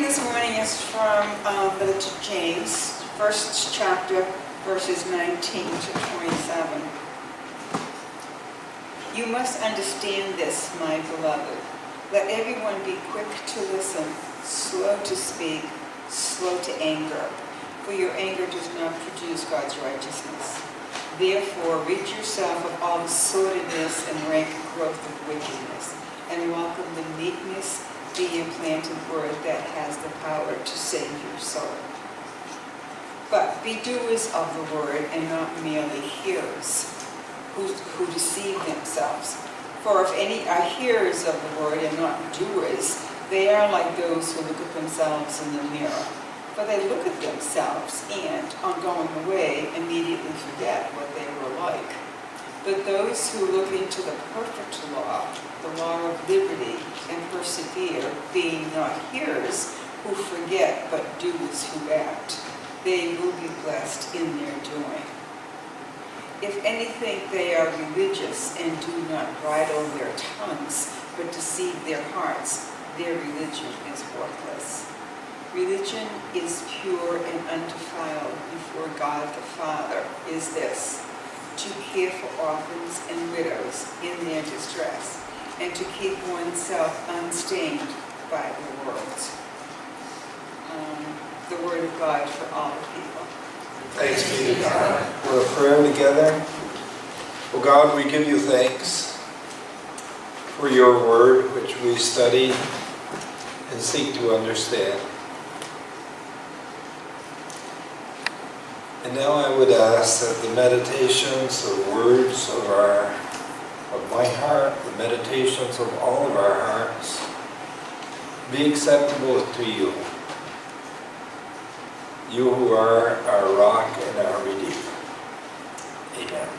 this morning is from the letter to James, first chapter, verses 19 to 27. You must understand this, my beloved. Let everyone be quick to listen, slow to speak, slow to anger, for your anger does not produce God's righteousness. Therefore, rid yourself of all the sordidness and rank growth of wickedness, and welcome the meekness, the implanted word that has the power to save your soul. But be doers of the word and not merely hearers, who deceive themselves. For if any are hearers of the word and not doers, they are like those who look at themselves in the mirror. For they look at themselves and, on going away, immediately forget what they were like. But those who look into the perfect law, the law of liberty, and persevere, being not hearers who forget but doers who act, they will be blessed in their doing. If any think they are religious and do not bridle their tongues, but deceive their hearts, their religion is worthless. Religion is pure and undefiled before God the Father is this: to care for orphans and widows in their distress, and to keep oneself unstained by the world. The word of God for all people. Thanks be to God. We're a prayer together. Oh God, we give you thanks for your word, which we study and seek to understand. And now I would ask that the meditations, the words of my heart, the meditations of all of our hearts, be acceptable to you. You who are our rock and our redeemer. Amen.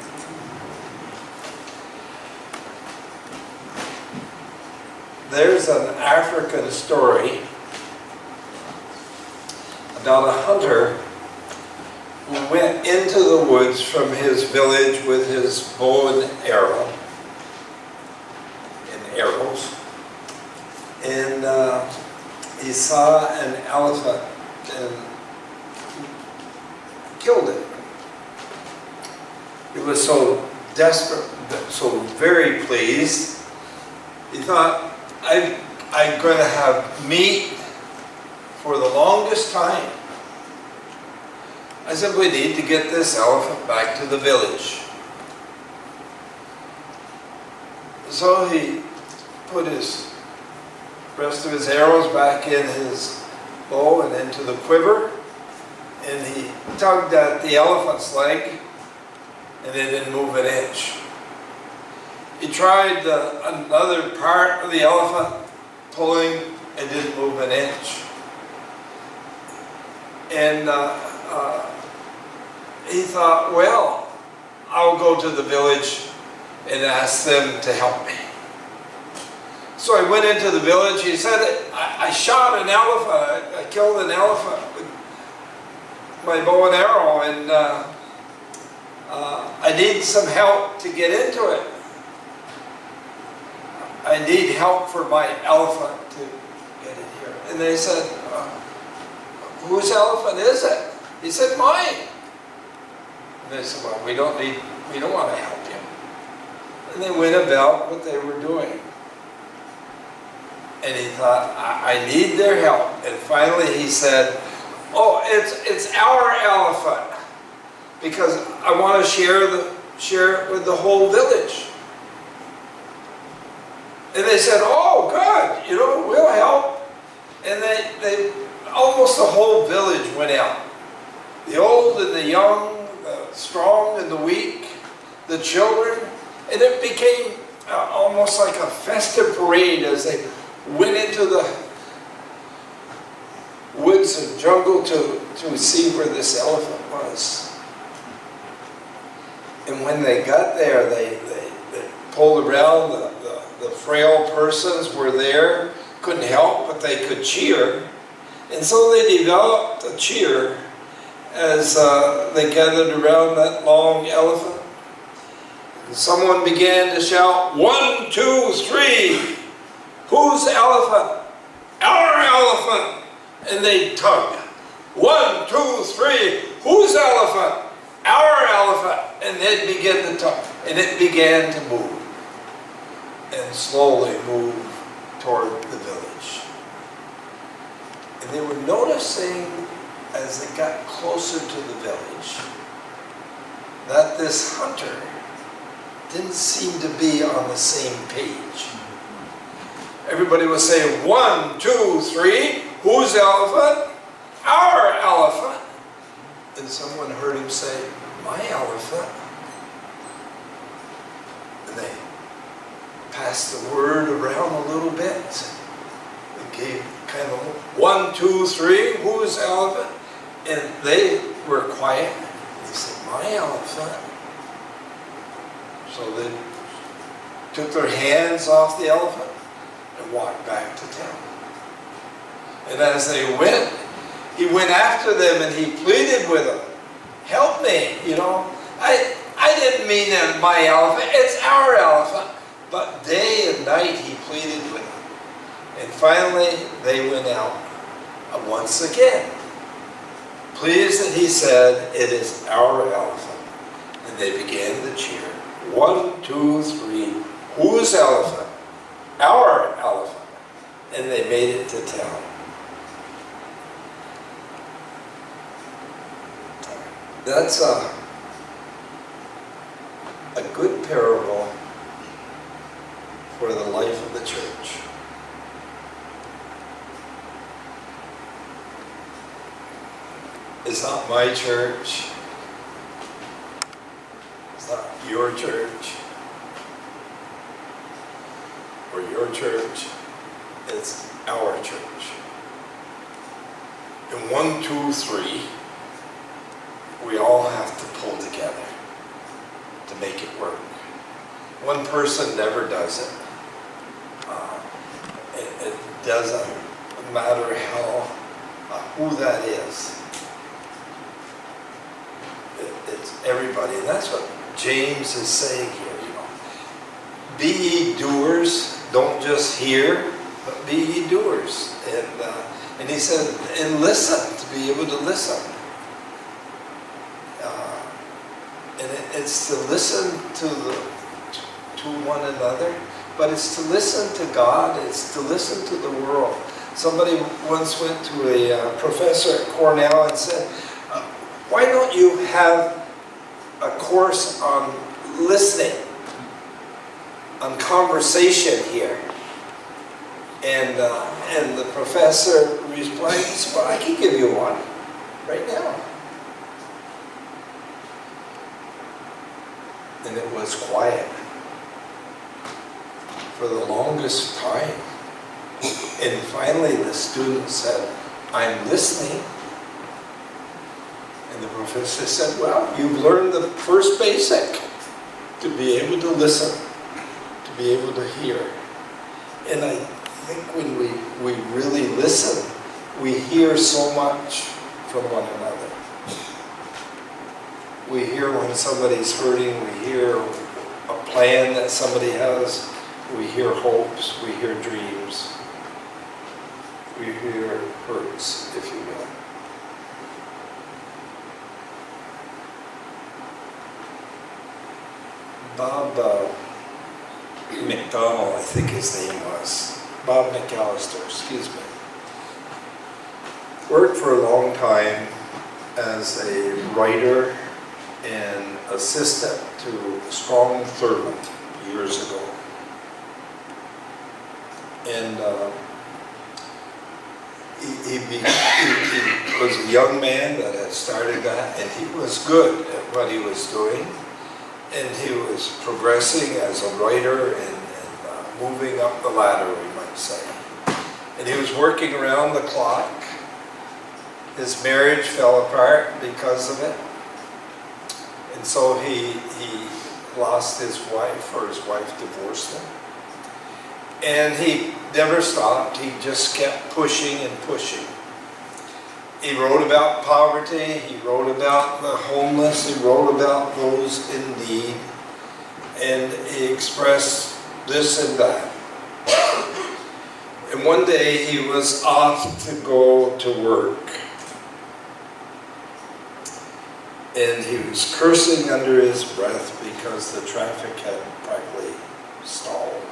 There's an African story about a hunter who went into the woods from his village with his bow and arrows, and he saw an elephant and killed it. He was so desperate, so very pleased. He thought, I'm going to have meat for the longest time. I simply need to get this elephant back to the village. So he put his rest of his arrows back in his bow and into the quiver, and he tugged at the elephant's leg, and it didn't move an inch. He tried another part of the elephant, pulling, and didn't move an inch. And he thought, well, I'll go to the village and ask them to help me. So I went into the village. He said, I shot an elephant. I killed an elephant with my bow and arrow, and I need some help to get into it. I need help for my elephant to get in here. And they said, whose elephant is it? He said, mine. And they said, well, we don't want to help you. And they went about what they were doing. And he thought, I need their help. And finally he said, oh, it's our elephant, because I want to share it with the whole village. And they said, oh, good, we'll help. And they almost the whole village went out. The old and the young, the strong and the weak, the children. And it became almost like a festive parade as they went into the woods and jungle to see where this elephant was. And when they got there, they pulled around. The frail persons were there, couldn't help, but they could cheer. And so they developed a cheer as they gathered around that long elephant. And someone began to shout, 1, 2, 3. Whose elephant? Our elephant. And they tug. 1, 2, 3, whose elephant? Our elephant. And they'd begin to tug. And it began to move. And slowly move toward the village. And they were noticing as they got closer to the village that this hunter didn't seem to be on the same page. Everybody was saying, 1, 2, 3, whose elephant? Our elephant. And someone heard him say, my elephant. And they passed the word around a little bit. And gave kind of 1, 2, 3, whose elephant? And they were quiet. They said, my elephant. So they took their hands off the elephant and walked back to town. And as they went, he went after them and he pleaded with them. Help me, you know. I didn't mean that my elephant, it's our elephant. But day and night he pleaded with them. And finally they went out once again. Pleased that he said, it is our elephant. And they began to cheer. 1, 2, 3, whose elephant? Our elephant. And they made it to town. That's a good parable for the life of the church. It's not my church. It's not your church. Or your church. It's our church. And 1, 2, 3, we all have to pull together to make it work. One person never does it. It doesn't matter who that is. It's everybody, and that's what James is saying here. You know, be ye doers, don't just hear, but be ye doers. And he said, and listen, to be able to listen. And it's to listen to one another, but it's to listen to God, it's to listen to the world. Somebody once went to a professor at Cornell and said, why don't you have a course on listening, on conversation here? And the professor replied, he said, well, I can give you one right now. And it was quiet for the longest time. And finally the student said, I'm listening. And the professor said, well, you've learned the first basic, to be able to listen, to be able to hear. And I think when we really listen, we hear so much from one another. We hear when somebody's hurting, we hear a plan that somebody has, we hear hopes, we hear dreams, we hear hurts, if you will. Bob McDonald, I think his name was, Bob McAllister, excuse me, worked for a long time as a writer and assistant to Strong Thurmond years ago. And he was a young man that had started that, and he was good at what he was doing. And he was progressing as a writer and moving up the ladder, we might say. And he was working around the clock. His marriage fell apart because of it. And so he lost his wife, or his wife divorced him. And he never stopped. He just kept pushing and pushing. He wrote about poverty. He wrote about the homeless. He wrote about those in need. And he expressed this and that. And And one day he was off to go to work. And he was cursing under his breath because the traffic had practically stalled.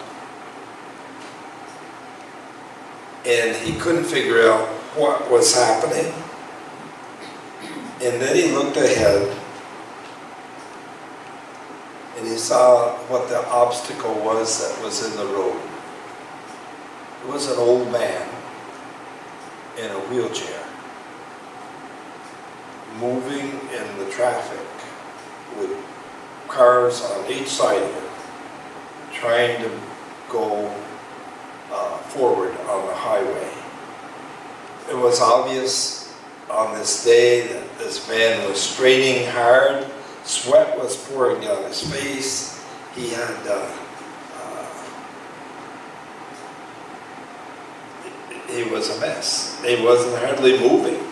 And he couldn't figure out what was happening. And then he looked ahead and he saw what the obstacle was that was in the road. It was an old man in a wheelchair, moving in the traffic with cars on each side of him, trying to go forward on the highway. It was obvious on this day that this man was straining hard. Sweat was pouring down his face. He had he was a mess. He wasn't hardly moving.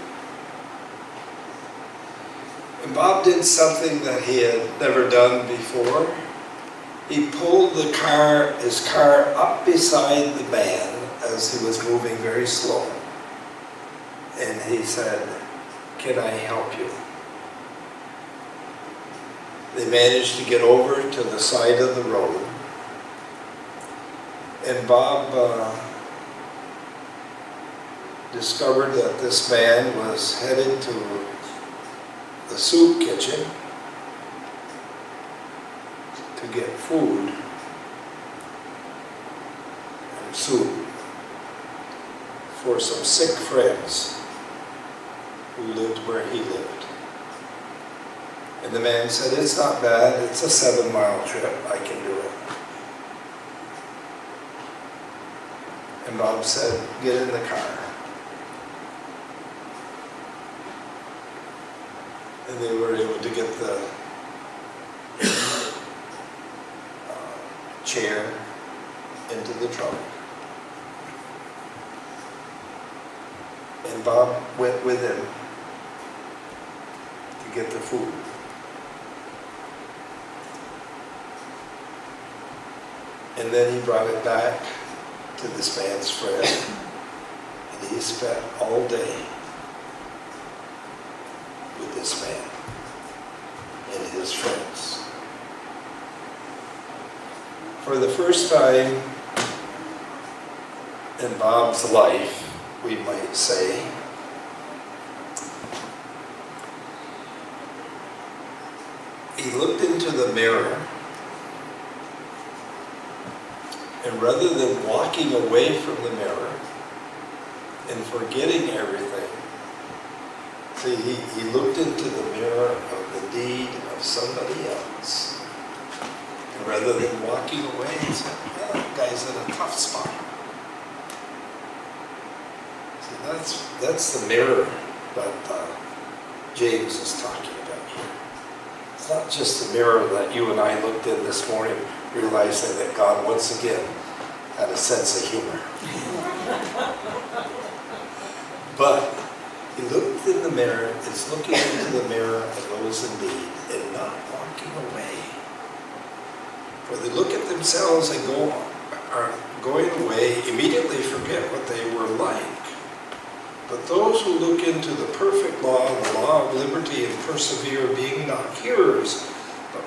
And Bob did something that he had never done before. He pulled his car up beside the man as he was moving very slow. And he said, "Can I help you?" They managed to get over to the side of the road. And Bob discovered that this man was headed to the soup kitchen to get food and soup for some sick friends who lived where he lived. And the man said, "It's not bad, it's a 7-mile trip, I can do it." And Bob said, "Get in the car." And they were able to get the chair into the trunk. And Bob went with him to get the food. And then he brought it back to this man's friend. And he spent all day with this man and his friends. For the first time in Bob's life, we might say, he looked into the mirror, and rather than walking away from the mirror and forgetting everything, see, he looked into the mirror of the deed of somebody else. And rather than walking away, he said, "Yeah, that guy's in a tough spot." See, that's the mirror that James is talking about here. It's not just the mirror that you and I looked in this morning, realizing that God once again had a sense of humor. But he looked in the mirror, is looking into the mirror of those in need and not walking away. For they look at themselves and are going away, immediately forget what they were like. But those who look into the perfect law, the law of liberty, and persevere, being not hearers, but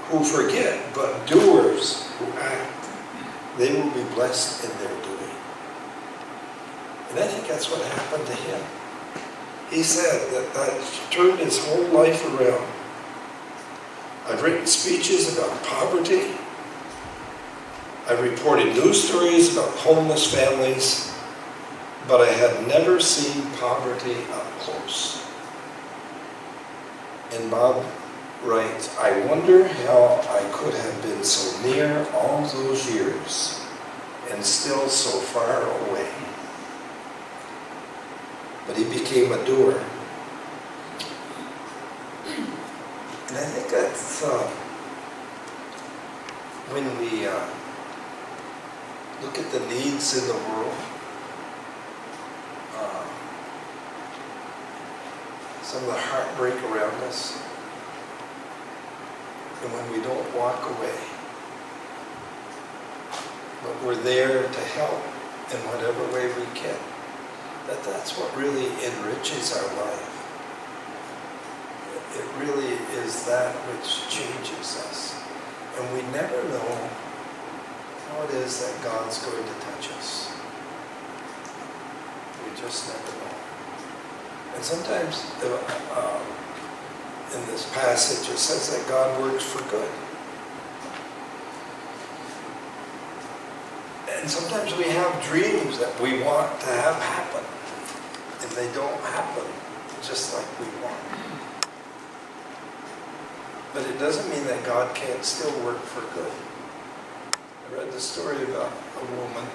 who forget, but doers who act, they will be blessed in their doing. And I think that's what happened to him. He said that turned his whole life around. I've written speeches about poverty. I've reported news stories about homeless families, but I had never seen poverty up close. And Bob writes, "I wonder how I could have been so near all those years and still so far away." But he became a doer. And I think that's when we look at the needs in the world, some of the heartbreak around us, and when we don't walk away but we're there to help in whatever way we can. That's what really enriches our life. It really is that which changes us. And we never know how it is that God's going to touch us. We just never know. And sometimes in this passage it says that God works for good. And sometimes we have dreams that we want to have happen, and they don't happen just like we want. But it doesn't mean that God can't still work for good. I read the story about a woman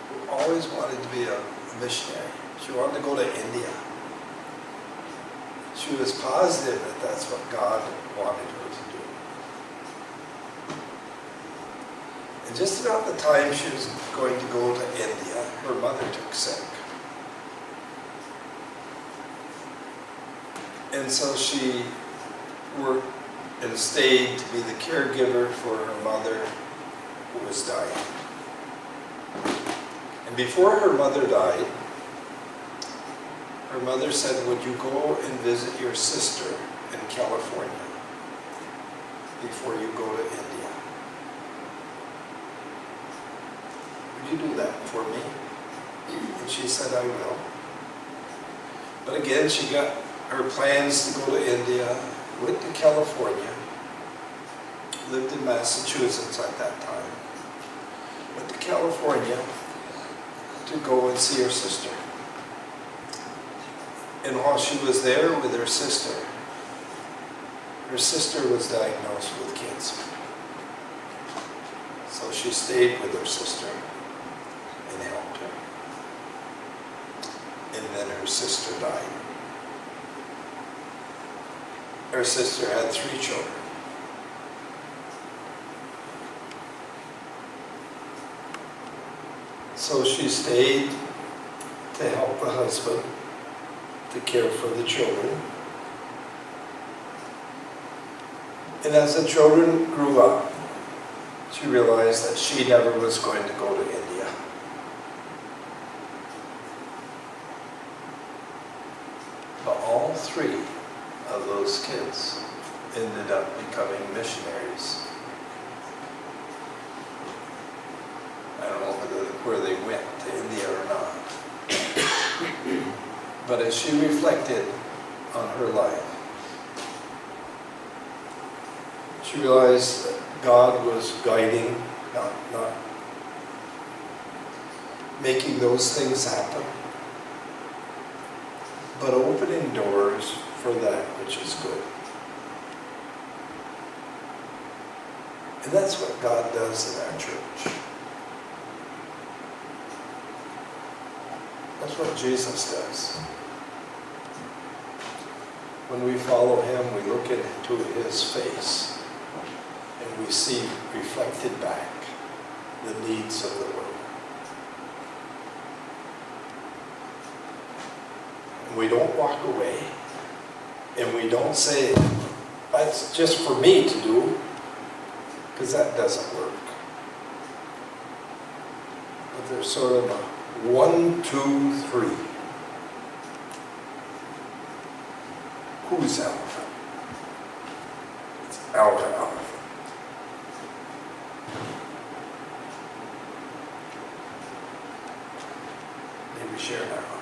who always wanted to be a missionary. She wanted to go to India. She was positive that that's what God wanted her to do. And just about the time she was going to go to India, her mother took sick. And so she worked and stayed to be the caregiver for her mother who was dying. And before her mother died, her mother said, would you go and visit your sister in California before you go to India? Would you do that for me? And she said, I will. But again, she got her plans to go to India, went to California, lived in Massachusetts at that time, went to California to go and see her sister. And while she was there with her sister was diagnosed with cancer. So she stayed with her sister and helped her. And then her sister died. Her sister had 3 children. So she stayed to help the husband, to care for the children. And as the children grew up, she realized that she never was going to go to India. But all 3 of those kids ended up becoming missionaries. I don't know where they went, to India or not. But as she reflected on her life, she realized that God was guiding, not making those things happen, but opening doors for that which is good. And that's what God does in our church. That's what Jesus does. When we follow him, we look into his face and we see reflected back the needs of the world. And we don't walk away and we don't say, that's just for me to do, because that doesn't work. But there's sort of a 1, 2, 3. Whose elephant? It's our elephant. Maybe share now.